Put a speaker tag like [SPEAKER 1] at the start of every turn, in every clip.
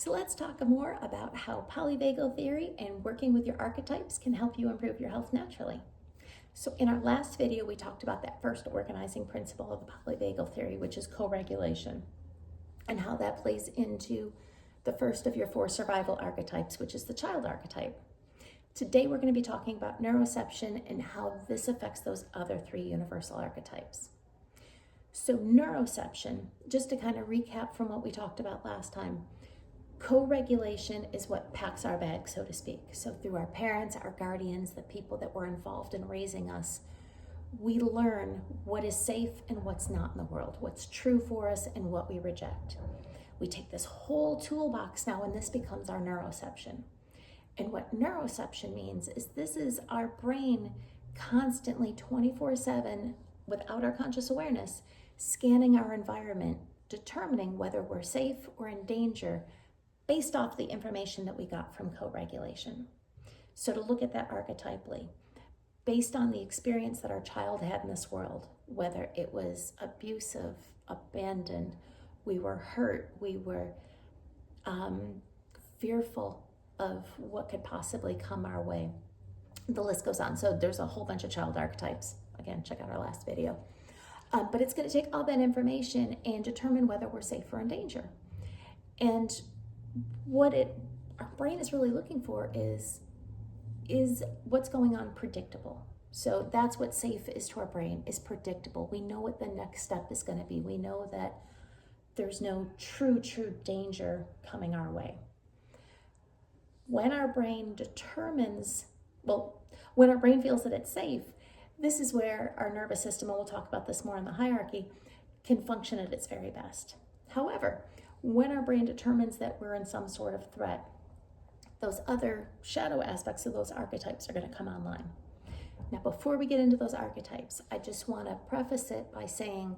[SPEAKER 1] So let's talk more about how polyvagal theory and working with your archetypes can help you improve your health naturally. So in our last video, we talked about that first organizing principle of the polyvagal theory, which is co-regulation, and how that plays into the first of your 4 survival archetypes, which is the child archetype. Today, we're going to be talking about neuroception and how this affects those other 3 universal archetypes. So neuroception, just to kind of recap from what we talked about last time, co-regulation is what packs our bag, so to speak. So through our parents, our guardians, the people that were involved in raising us, we learn what is safe and what's not in the world, what's true for us and what we reject. We take this whole toolbox now and this becomes our neuroception. And what neuroception means is this is our brain constantly 24/7 without our conscious awareness, scanning our environment, determining whether we're safe or in danger based off the information that we got from co-regulation. So to look at that archetypally, based on the experience that our child had in this world, whether it was abusive, abandoned, we were hurt, we were fearful of what could possibly come our way. The list goes on. So there's a whole bunch of child archetypes. Again, check out our last video. But it's going to take all that information and determine whether we're safe or in danger. And what our brain is really looking for is what's going on predictable. So that's what safe is to our brain, is predictable. We know what the next step is going to be. We know that there's no true danger coming our way. When our brain when our brain feels that it's safe, this is where our nervous system, and we'll talk about this more in the hierarchy, can function at its very best. However, when our brain determines that we're in some sort of threat, those other shadow aspects of those archetypes are going to come online. Now, before we get into those archetypes, I just want to preface it by saying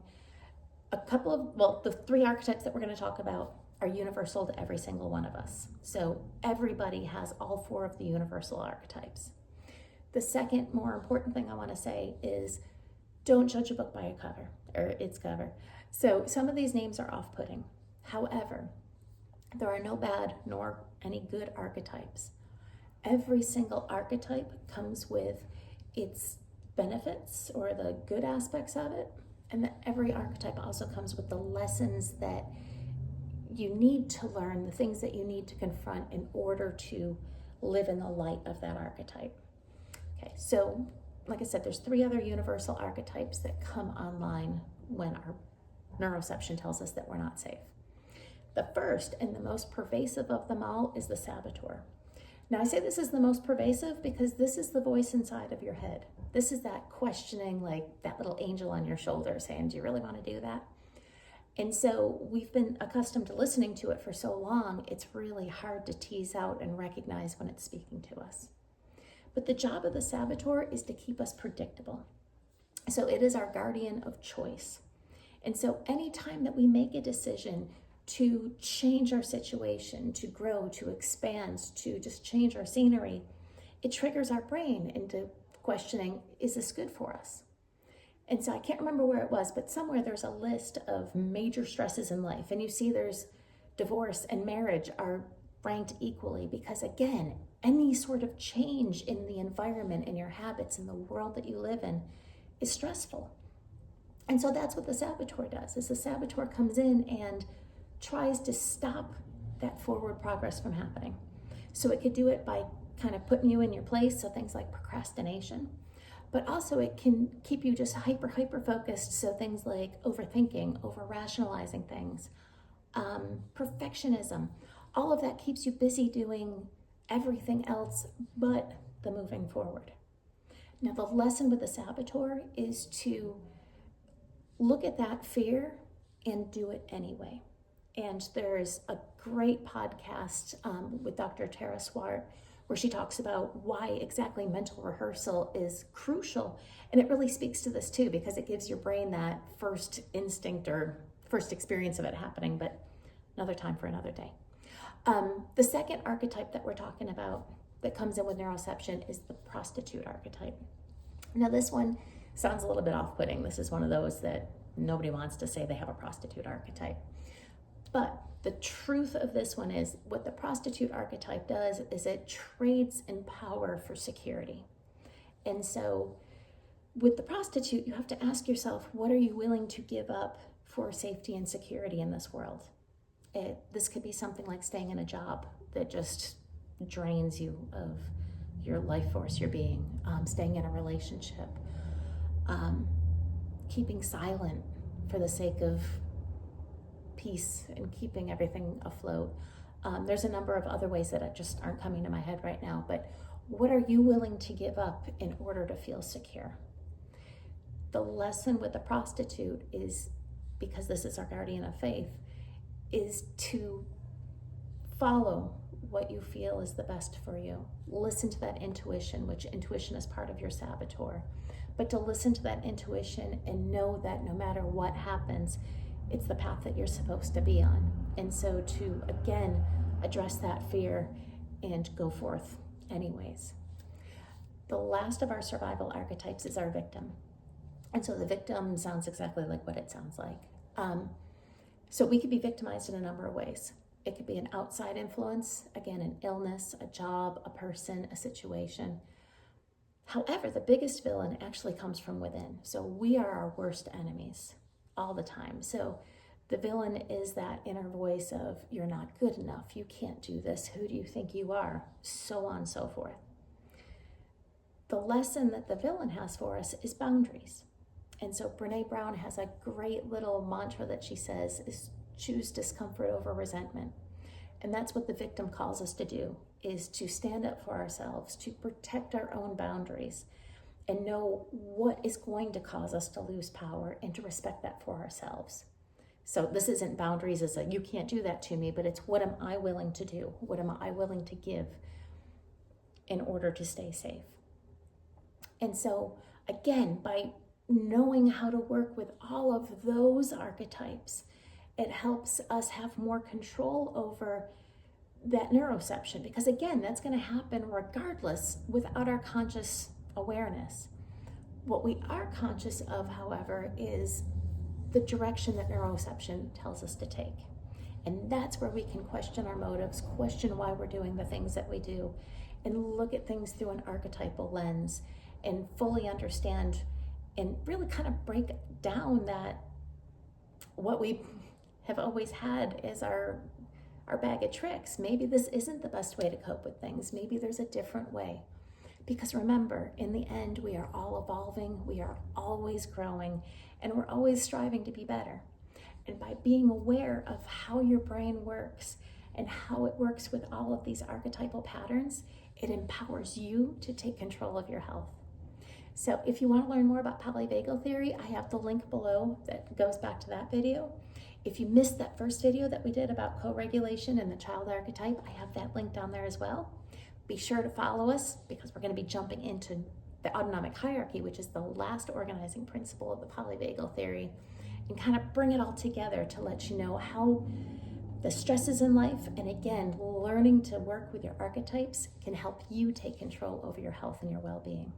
[SPEAKER 1] the 3 archetypes that we're going to talk about are universal to every single one of us. So everybody has all 4 of the universal archetypes. The second more important thing I want to say is don't judge a book by its cover. So some of these names are off-putting. However, there are no bad nor any good archetypes. Every single archetype comes with its benefits or the good aspects of it, and every archetype also comes with the lessons that you need to learn, the things that you need to confront in order to live in the light of that archetype. Okay, so like I said, there's 3 other universal archetypes that come online when our neuroception tells us that we're not safe. The first and the most pervasive of them all is the saboteur. Now I say this is the most pervasive because this is the voice inside of your head. This is that questioning, like that little angel on your shoulder saying, do you really want to do that? And so we've been accustomed to listening to it for so long, it's really hard to tease out and recognize when it's speaking to us. But the job of the saboteur is to keep us predictable. So it is our guardian of choice. And so anytime that we make a decision to change our situation, to grow, to expand, to just change our scenery, it triggers our brain into questioning, is this good for us? And so I can't remember where it was, but somewhere there's a list of major stresses in life. And you see there's divorce and marriage are ranked equally because, again, any sort of change in the environment, in your habits, in the world that you live in is stressful. And so that's what the saboteur does, is the saboteur comes in and tries to stop that forward progress from happening. So it could do it by kind of putting you in your place, so things like procrastination, but also it can keep you just hyper focused, so things like overthinking, over rationalizing things, perfectionism, all of that keeps you busy doing everything else but the moving forward. Now the lesson with the saboteur is to look at that fear and do it anyway. And there's a great podcast with Dr. Tara Swart where she talks about why exactly mental rehearsal is crucial. And it really speaks to this too, because it gives your brain that first instinct or first experience of it happening, but another time for another day. The second archetype that we're talking about that comes in with neuroception is the prostitute archetype. Now this one sounds a little bit off-putting. This is one of those that nobody wants to say they have a prostitute archetype. But The truth of this one is what the prostitute archetype does is it trades in power for security. And so with the prostitute, you have to ask yourself, what are you willing to give up for safety and security in this world? This could be something like staying in a job that just drains you of your life force, your being, staying in a relationship, keeping silent for the sake of peace and keeping everything afloat. There's a number of other ways that just aren't coming to my head right now, but what are you willing to give up in order to feel secure? The lesson with the prostitute is, because this is our guardian of faith, is to follow what you feel is the best for you. Listen to that intuition, which intuition is part of your saboteur. But to listen to that intuition and know that no matter what happens, it's the path that you're supposed to be on. And so to, again, address that fear and go forth anyways. The last of our survival archetypes is our victim. And so the victim sounds exactly like what it sounds like. So we could be victimized in a number of ways. It could be an outside influence, again, an illness, a job, a person, a situation. However, the biggest villain actually comes from within. So we are our worst enemies all the time. So the villain is that inner voice of, you're not good enough, you can't do this, who do you think you are, so on and so forth. The lesson that the villain has for us is boundaries. And so Brene Brown has a great little mantra that she says is choose discomfort over resentment. And that's what the victim calls us to do, is to stand up for ourselves, to protect our own boundaries and know what is going to cause us to lose power and to respect that for ourselves. So this isn't boundaries as a, you can't do that to me, but it's what am I willing to do? What am I willing to give in order to stay safe? And so again, by knowing how to work with all of those archetypes, it helps us have more control over that neuroception, because again, that's going to happen regardless without our conscious awareness. What we are conscious of, however, is the direction that neuroception tells us to take. And that's where we can question our motives, question why we're doing the things that we do, and look at things through an archetypal lens and fully understand and really kind of break down that what we have always had as our bag of tricks. Maybe this isn't the best way to cope with things. Maybe there's a different way. Because remember, in the end, we are all evolving, we are always growing, and we're always striving to be better. And by being aware of how your brain works and how it works with all of these archetypal patterns, it empowers you to take control of your health. So if you want to learn more about polyvagal theory, I have the link below that goes back to that video. If you missed that first video that we did about co-regulation and the child archetype, I have that link down there as well. Be sure to follow us, because we're going to be jumping into the autonomic hierarchy, which is the last organizing principle of the polyvagal theory, and kind of bring it all together to let you know how the stresses in life, and again, learning to work with your archetypes, can help you take control over your health and your well-being.